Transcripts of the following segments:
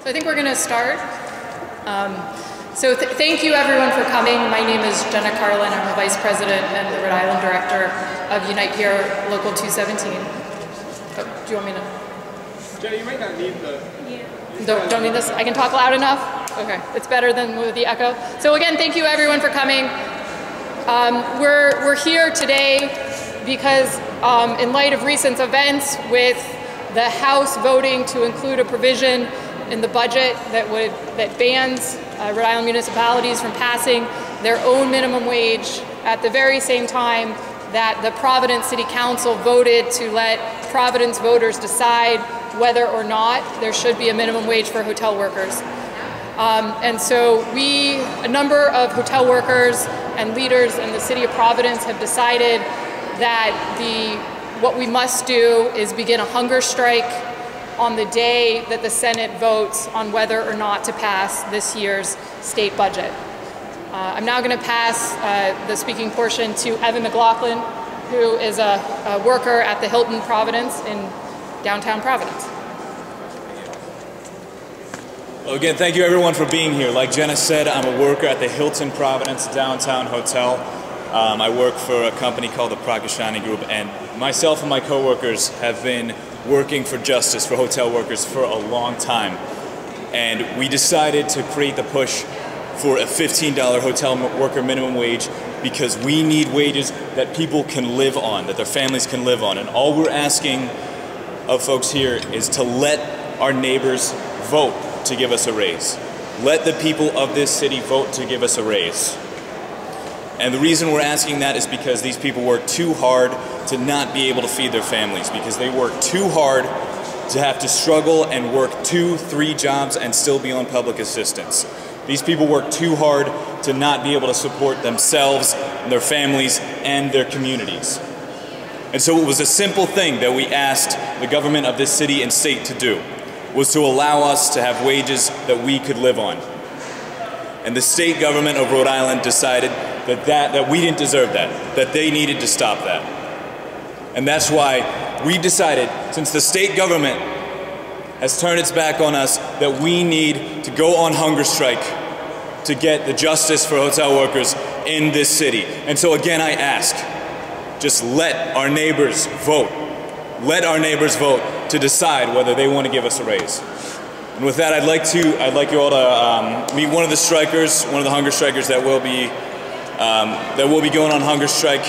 So I think we're going to start. Thank you everyone for coming. My name is Jenna Carin. I'm the Vice President and the Rhode Island Director of Unite Here Local 217. Oh, do you want me to? Jenna, you might not need the... Yeah. Don't need this? I can talk loud enough? Okay, it's better than with the echo. So again, thank you everyone for coming. We're here today because in light of recent events with the House voting to include a provision in the budget that bans Rhode Island municipalities from passing their own minimum wage at the very same time that the Providence City Council voted to let Providence voters decide whether or not there should be a minimum wage for hotel workers. And so a number of hotel workers and leaders in the city of Providence have decided that what we must do is begin a hunger strike on the day that the Senate votes on whether or not to pass this year's state budget. I'm now going to pass the speaking portion to Evan McLaughlin, who is a worker at the Hilton Providence in downtown Providence. Well, again, thank you everyone for being here. Like Jenna said, I'm a worker at the Hilton Providence Downtown Hotel. I work for a company called the Prakashani Group, and myself and my coworkers have been working for justice for hotel workers for a long time. And we decided to create the push for a $15 hotel worker minimum wage because we need wages that people can live on, that their families can live on. And all we're asking of folks here is to let our neighbors vote to give us a raise. Let the people of this city vote to give us a raise. And the reason we're asking that is because these people work too hard to not be able to feed their families, because they work too hard to have to struggle and work 2-3 jobs and still be on public assistance. These people work too hard to not be able to support themselves, their families, and their communities. And so it was a simple thing that we asked the government of this city and state to do, was to allow us to have wages that we could live on. And the state government of Rhode Island decided that we didn't deserve that they needed to stop that. And that's why we decided, since the state government has turned its back on us, that we need to go on hunger strike to get the justice for hotel workers in this city. And so again, I ask, just let our neighbors vote. Let our neighbors vote to decide whether they want to give us a raise. And with that, I'd like you all to meet one of the strikers, one of the hunger strikers that will be going on hunger strike.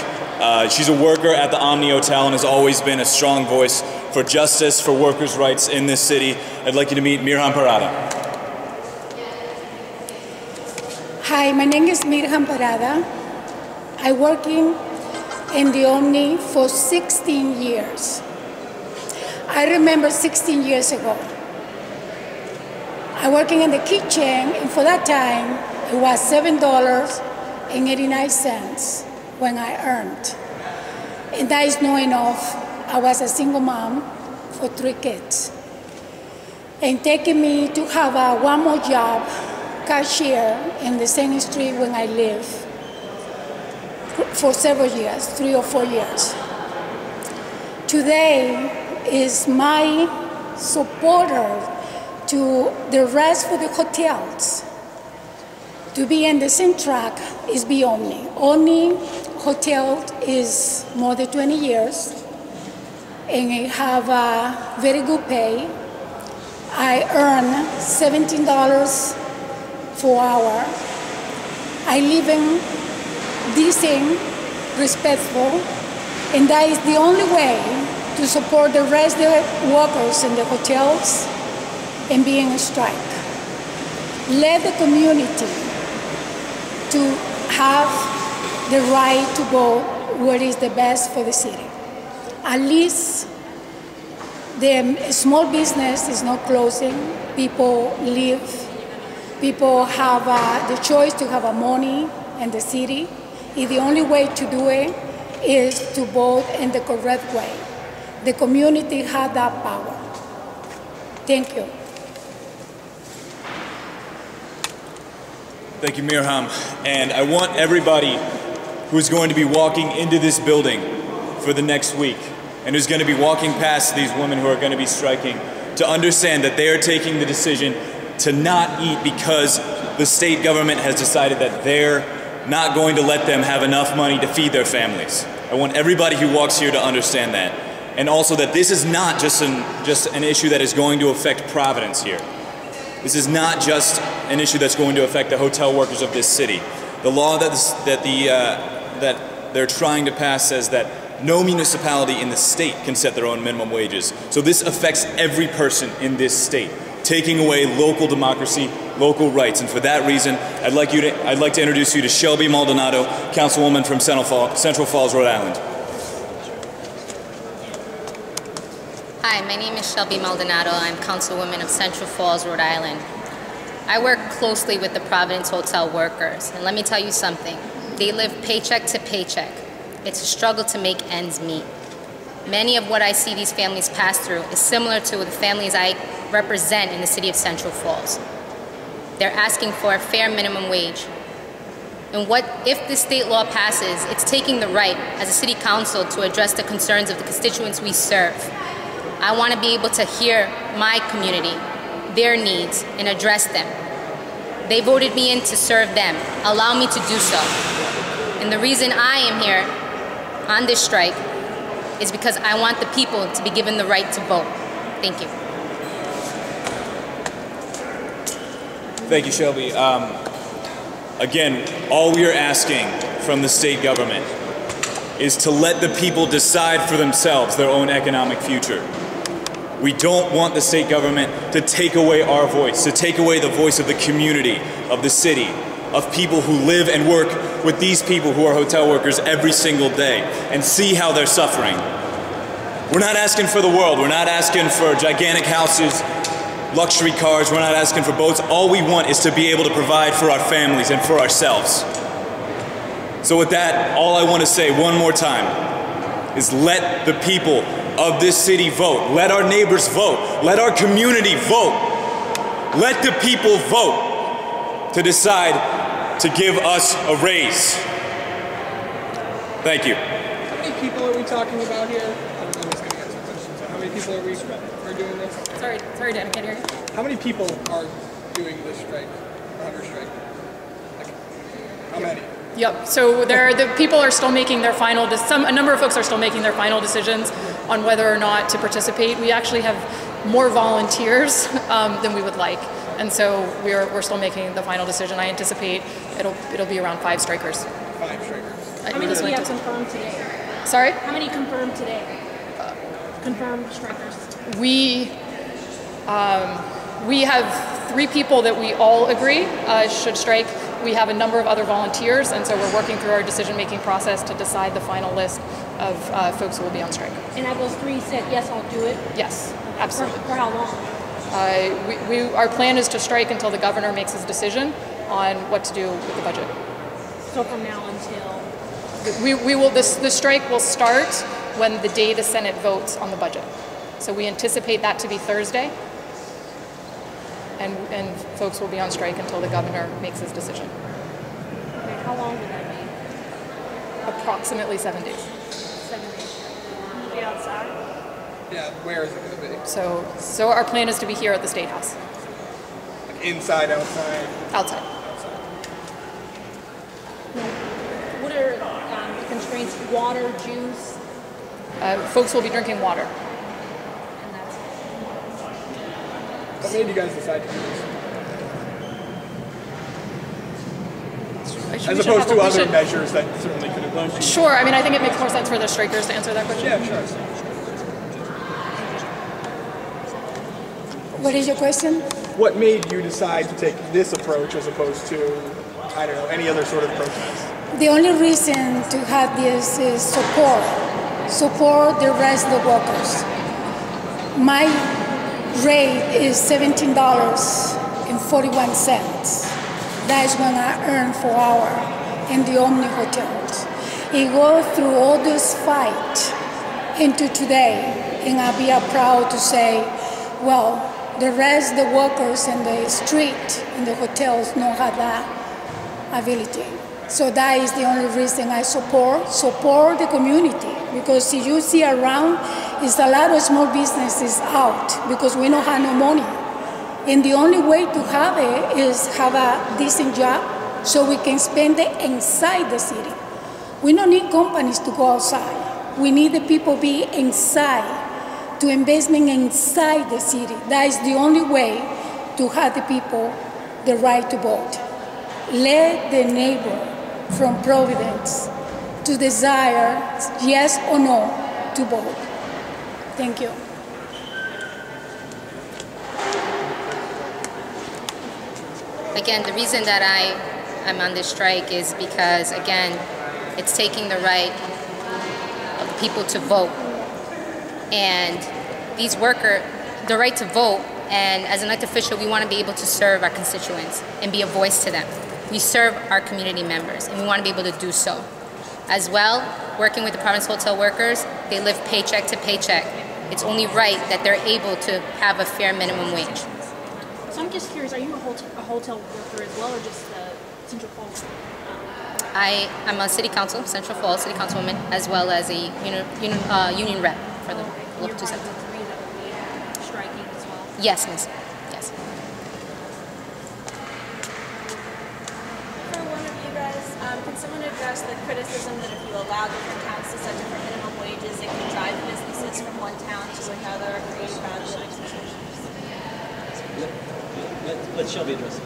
She's a worker at the Omni Hotel and has always been a strong voice for justice, for workers' rights in this city. I'd like you to meet Mirhan Parada. Hi, my name is Mirhan Parada. I'm working in the Omni for 16 years. I remember 16 years ago. I working in the kitchen, and for that time, it was $7.89 when I earned. And that is not enough. I was a single mom for 3 kids. And taking me to have one more job, cashier in the same street when I live for several years, 3 or 4 years. Today is my supporter to the rest of the hotels. To be in the same track is be Omni. Omni Hotel is more than 20 years, and I have a very good pay. I earn $17 per hour. I live in decent, respectful, and that is the only way to support the rest of the workers in the hotels and be in a strike. Let the community to have the right to vote what is the best for the city. At least the small business is not closing. People live. People have the choice to have money in the city. And the only way to do it is to vote in the correct way. The community has that power. Thank you. Thank you, Mirhan. And I want everybody who's going to be walking into this building for the next week and who's going to be walking past these women who are going to be striking to understand that they are taking the decision to not eat because the state government has decided that they're not going to let them have enough money to feed their families. I want everybody who walks here to understand that. And also that this is not just an issue that is going to affect Providence here. This is not just an issue that's going to affect the hotel workers of this city. The law that they're trying to pass says that no municipality in the state can set their own minimum wages. So this affects every person in this state, taking away local democracy, local rights. And for that reason, I'd like to introduce you to Shelby Maldonado, councilwoman from Central Falls, Rhode Island. Hi, my name is Shelby Maldonado. I'm councilwoman of Central Falls, Rhode Island. I work closely with the Providence Hotel workers, and let me tell you something. They live paycheck to paycheck. It's a struggle to make ends meet. Many of what I see these families pass through is similar to the families I represent in the city of Central Falls. They're asking for a fair minimum wage. And if the state law passes, it's taking the right as a city council to address the concerns of the constituents we serve. I want to be able to hear my community, their needs, and address them. They voted me in to serve them. Allow me to do so. And the reason I am here on this strike is because I want the people to be given the right to vote. Thank you. Thank you, Shelby. Again, all we are asking from the state government is to let the people decide for themselves their own economic future. We don't want the state government to take away our voice, to take away the voice of the community, of the city, of people who live and work with these people who are hotel workers every single day and see how they're suffering. We're not asking for the world. We're not asking for gigantic houses, luxury cars. We're not asking for boats. All we want is to be able to provide for our families and for ourselves. So with that, all I want to say one more time is let the people of this city vote. Let our neighbors vote. Let our community vote. Let the people vote to decide to give us a raise. Thank you. How many people are we talking about here? I was going to answer questions. How many people are doing this? Sorry, Dan, I can't hear you. How many people are doing this strike, hunger strike? Like, how many? Yep. So the people are still making their final. A number of folks are still making their final decisions on whether or not to participate. We actually have more volunteers than we would like, and so we're still making the final decision. I anticipate it'll be around 5 strikers. 5 strikers. How many do we have confirmed today? Sorry? How many confirmed today? Confirmed strikers. We have 3 people that we all agree should strike. We have a number of other volunteers, and so we're working through our decision-making process to decide the final list of folks who will be on strike. And have those 3 said, yes, I'll do it? Yes, absolutely. For how long? Our plan is to strike until the governor makes his decision on what to do with the budget. So from now until? The strike will start when the day the Senate votes on the budget. So we anticipate that to be Thursday. And folks will be on strike until the governor makes his decision. Okay, how long will that be? Approximately 7 days. 7 days. Will be outside? Yeah, where is it going to be? So our plan is to be here at the State House. Like inside, outside? Outside. What are the constraints? Water, juice? Folks will be drinking water. And that's it. What made you guys decide to do this? As opposed to other measures that certainly could have gone. Sure, I mean, I think it makes more sense for the strikers to answer that question. Yeah, sure. What is your question? What made you decide to take this approach as opposed to, I don't know, any other sort of protest? The only reason to have this is support the rest of the workers. My rate is $17.41. That is what I earn per hour in the Omni Hotels. It goes through all this fight into today, and I'll be proud to say, well, the rest of the workers in the street, in the hotels, don't have that ability. So that is the only reason I support the community, because if you see around, it's a lot of small businesses out because we don't have no money. And the only way to have it is have a decent job so we can spend it inside the city. We don't need companies to go outside. We need the people be inside, to investment inside the city. That is the only way to have the people the right to vote. Let the neighbor from Providence to desire yes or no to vote. Thank you. Again, the reason that I'm on this strike is because, again, it's taking the right of the people to vote. And these workers, the right to vote, and as an elected official, we want to be able to serve our constituents and be a voice to them. We serve our community members, and we want to be able to do so. As well, working with the Providence Hotel workers, they live paycheck to paycheck. It's only right that they're able to have a fair minimum wage. So I'm just curious, are you a hotel worker as well, or just Central Falls? I'm a city council, Central Falls city councilwoman, as well as a union rep for the local 217. Three that would be striking as well. Yes, Miss. Yes. For one of you guys, can someone address the criticism that if you allow different towns to set different minimum wages, it can drive businesses from one town to another, create bad living situations? Let Shelby address it.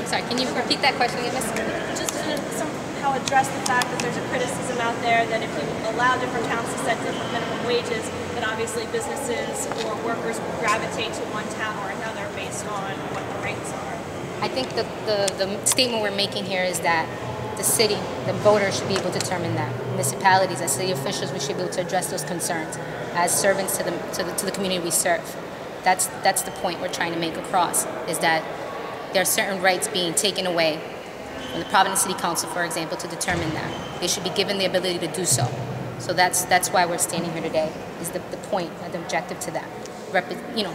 Sorry, can you repeat that question again, Miss? Just to somehow address the fact that there's a criticism out there that if you allow different towns to set different minimum wages, then obviously businesses or workers will gravitate to one town or another based on what the rates are. I think the statement we're making here is that the city, the voters should be able to determine that. Municipalities, as city officials, we should be able to address those concerns as servants to the community we serve. That's the point we're trying to make across, is that there are certain rights being taken away from the Providence City Council, for example, to determine that. They should be given the ability to do so. So that's why we're standing here today, is the point, the objective to that.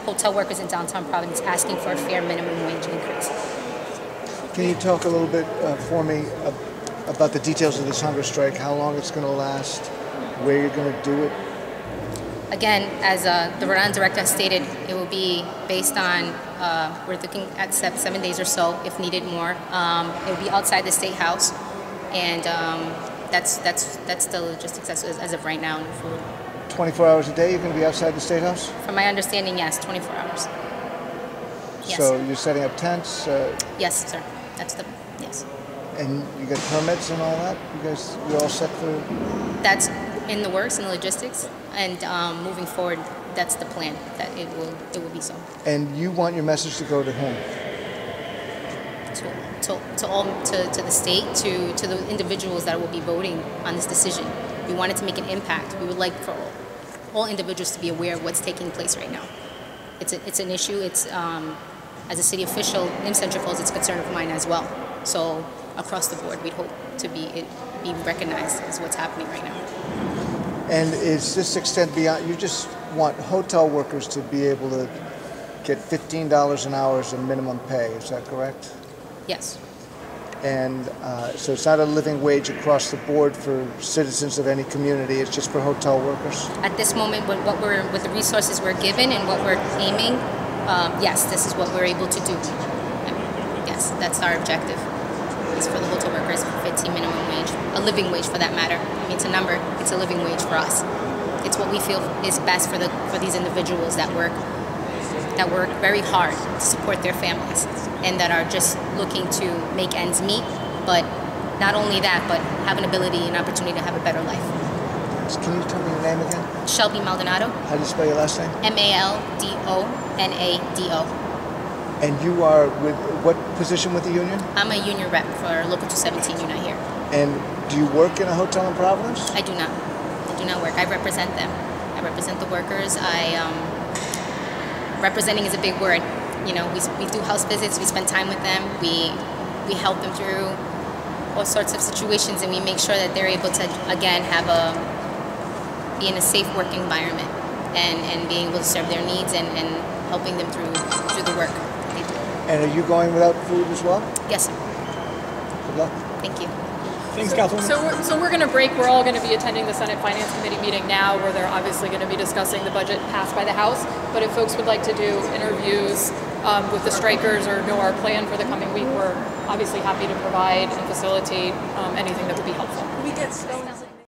Hotel workers in downtown Providence asking for a fair minimum wage increase. Can you talk a little bit for me about the details of this hunger strike, how long it's going to last, where you're going to do it? Again, as the Rhode Island director has stated, it will be based on, we're looking at 7 days or so, if needed more. It will be outside the State House, and that's the logistics as of right now. 24 hours a day you're going to be outside the State House? From my understanding, yes, 24 hours. Yes. So you're setting up tents? Yes, sir. Yes. And you got permits and all that? You're all set for? That's in the works and the logistics, and moving forward, that's the plan, that it will be so. And you want your message to go to whom? To the state, to the individuals that will be voting on this decision. We wanted to make an impact. We would like for all individuals to be aware of what's taking place right now. It's an issue. It's as a city official in Central Falls, it's a concern of mine as well. So across the board, we'd hope to be recognized as what's happening right now. And is this extend beyond? You just want hotel workers to be able to get $15 an hour as a minimum pay? Is that correct? Yes. And so it's not a living wage across the board for citizens of any community. It's just for hotel workers. At this moment, with the resources we're given and what we're aiming, yes, this is what we're able to do. Yes, that's our objective. It's for the hotel workers, 15 minimum wage, a living wage for that matter. I mean, it's a number. It's a living wage for us. It's what we feel is best for these individuals that work very hard to support their families and that are just looking to make ends meet, but not only that, but have an ability and opportunity to have a better life. Can you tell me your name again? Shelby Maldonado. How do you spell your last name? Maldonado. And you are with what position with the union? I'm a union rep for Local 217 unit here. And do you work in a hotel in Providence? I do not. I do not work. I represent them. I represent the workers. Representing is a big word. You know, we do house visits. We spend time with them. We help them through all sorts of situations, and we make sure that they're able to again be in a safe working environment and being able to serve their needs and helping them through the work that they do. And are you going without food as well? Yes, sir. Good luck. Thank you. Thanks, Councilwoman. So we're going to break. We're all going to be attending the Senate Finance Committee meeting now, where they're obviously going to be discussing the budget passed by the House. But if folks would like to do interviews with the strikers or know our plan for the coming week, we're obviously happy to provide and facilitate anything that would be helpful. We get spelling.